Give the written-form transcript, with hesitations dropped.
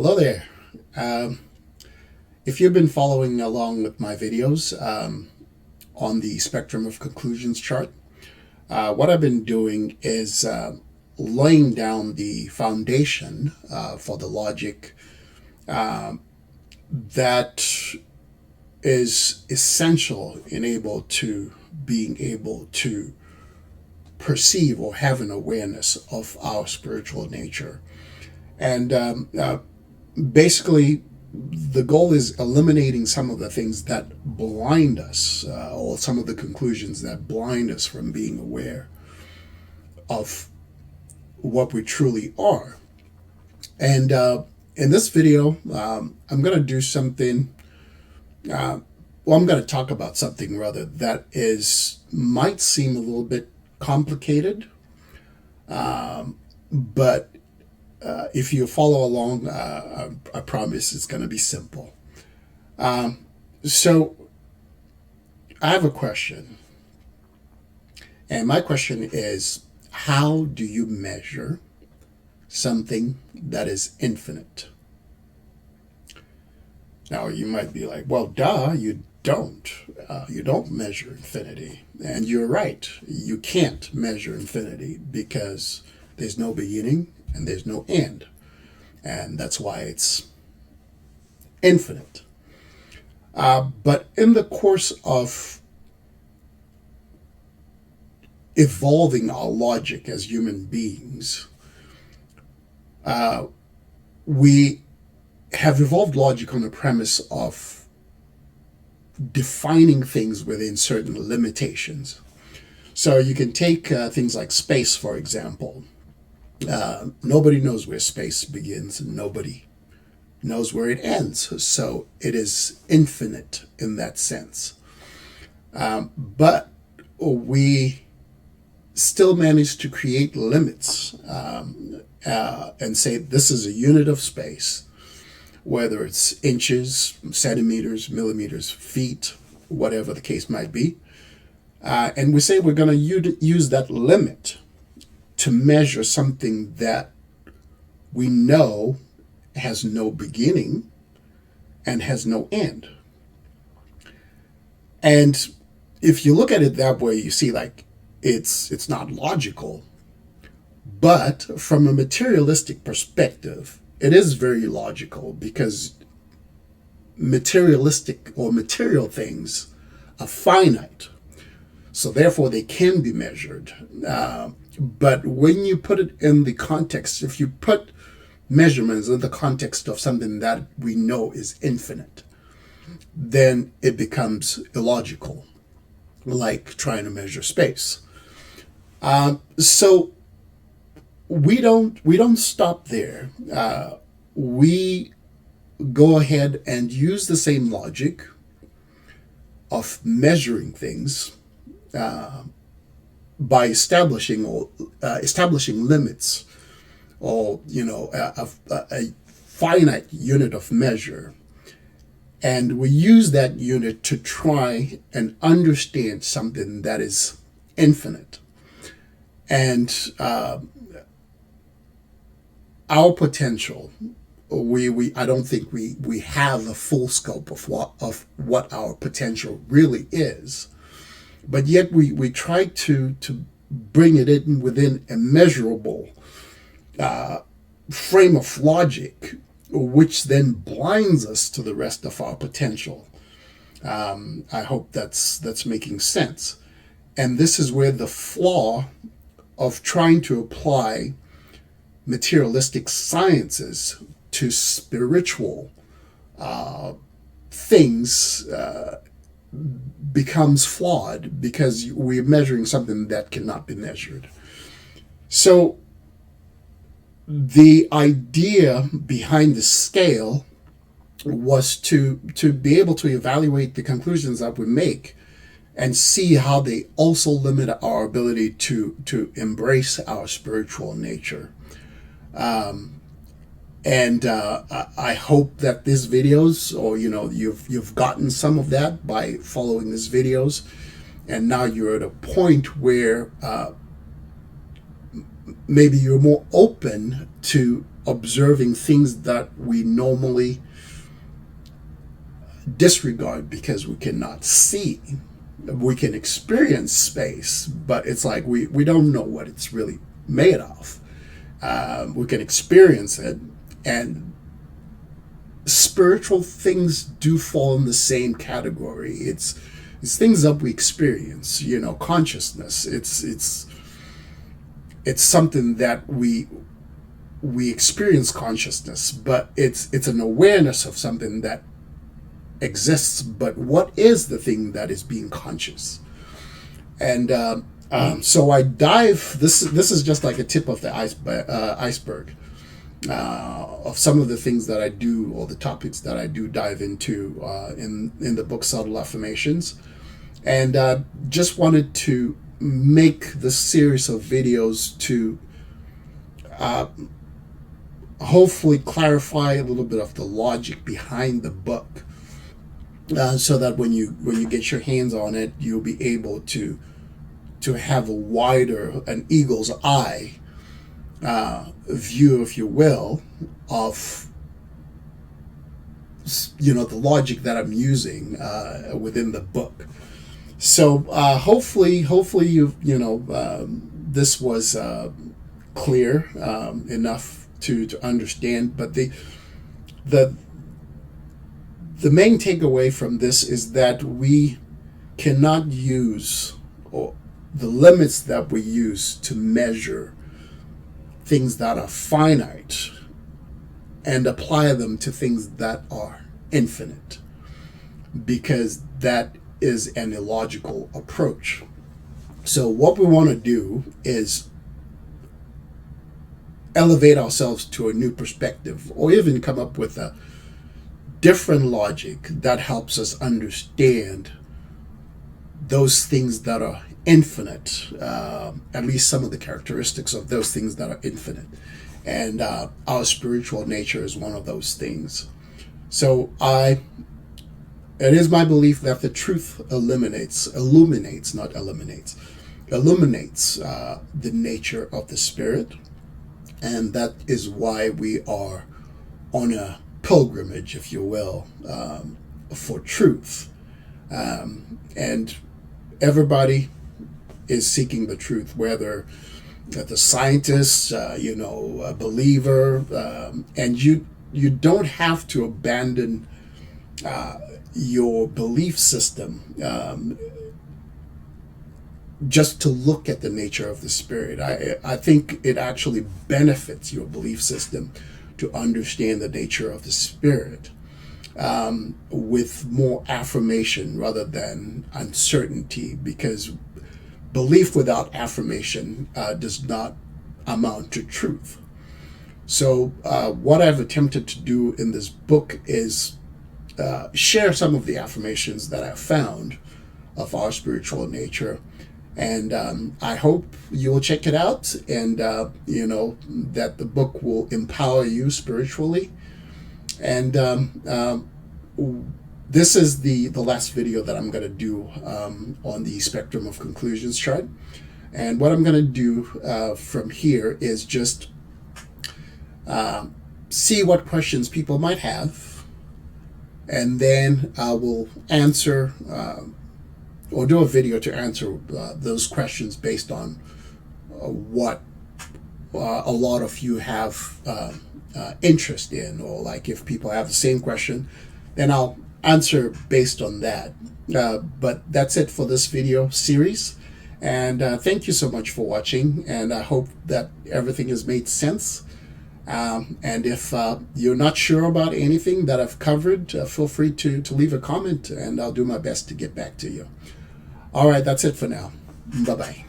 Hello there. Um, if you've been following along with my videos on the spectrum of conclusions chart, what I've been doing is laying down the foundation for the logic that is essential in being able to perceive or have an awareness of our spiritual nature. And basically, the goal is eliminating some of the things that blind us, or some of the conclusions that blind us from being aware of what we truly are. And in this video, I'm going to do something. I'm going to talk about something rather that might seem a little bit complicated, but if you follow along, I promise it's going to be simple. So I have a question. And my question is, how do you measure something that is infinite? Now, you might be like, well, duh, you don't. You don't measure infinity. And you're right. You can't measure infinity because there's no beginning and there's no end. And that's why it's infinite. But in the course of evolving our logic as human beings, we have evolved logic on the premise of defining things within certain limitations. So you can take things like space, for example. Nobody knows where space begins and nobody knows where it ends. So it is infinite in that sense. But we still manage to create limits and say this is a unit of space, whether it's inches, centimeters, millimeters, feet, whatever the case might be. And we say we're going to use that limit to measure something that we know has no beginning and has no end. And if you look at it that way, you see like it's not logical. But from a materialistic perspective, it is very logical because materialistic or material things are finite. So therefore, they can be measured. But when you put it in the context, if you put measurements in the context of something that we know is infinite, then it becomes illogical, like trying to measure space. So we don't stop there. We go ahead and use the same logic of measuring things by establishing limits, or a finite unit of measure, and we use that unit to try and understand something that is infinite. And our potential, I don't think we have a full scope of what our potential really is. But yet we try to bring it in within a measurable frame of logic, which then blinds us to the rest of our potential. I hope that's making sense. And this is where the flaw of trying to apply materialistic sciences to spiritual things becomes flawed, because we're measuring something that cannot be measured. So the idea behind the scale was to be able to evaluate the conclusions that we make and see how they also limit our ability to embrace our spiritual nature. And I hope that these videos, or you've gotten some of that by following these videos, and now you're at a point where maybe you're more open to observing things that we normally disregard because we cannot see. We can experience space, but it's like we don't know what it's really made of. We can experience it, and spiritual things do fall in the same category. It's things that we experience, consciousness. It's something that we experience consciousness, but it's an awareness of something that exists. But what is the thing that is being conscious? And so I dive. This is just like a tip of the iceberg of some of the things that I do, or the topics that I do dive into in the book Subtle Affirmations, and just wanted to make this series of videos to hopefully clarify a little bit of the logic behind the book, so that when you get your hands on it, you'll be able to have a wider, an eagle's eye view, if you will, of the logic that I'm using within the book. So hopefully this was clear enough to understand. But the main takeaway from this is that we cannot use, or the limits that we use to measure things that are finite and apply them to things that are infinite, because that is an illogical approach. So what we want to do is elevate ourselves to a new perspective, or even come up with a different logic that helps us understand those things that are infinite, at least some of the characteristics of those things that are infinite. And our spiritual nature is one of those things. So it is my belief that the truth illuminates the nature of the spirit. And that is why we are on a pilgrimage, if you will, for truth. And everybody is seeking the truth, whether the scientist, a believer, and you don't have to abandon your belief system just to look at the nature of the spirit. I think it actually benefits your belief system to understand the nature of the spirit with more affirmation rather than uncertainty, because belief without affirmation does not amount to truth. So what I've attempted to do in this book is share some of the affirmations that I've found of our spiritual nature. And I hope you'll check it out, and that the book will empower you spiritually. And this is the last video that I'm going to do on the spectrum of conclusions chart. And what I'm going to do from here is just see what questions people might have, and then I will answer or do a video to answer those questions based on what a lot of you have interest in, or like if people have the same question, then I'll answer based on that. But that's it for this video series, and thank you so much for watching, and I hope that everything has made sense. And if you're not sure about anything that I've covered, feel free to leave a comment, and I'll do my best to get back to you. All right, that's it for now. Bye-bye.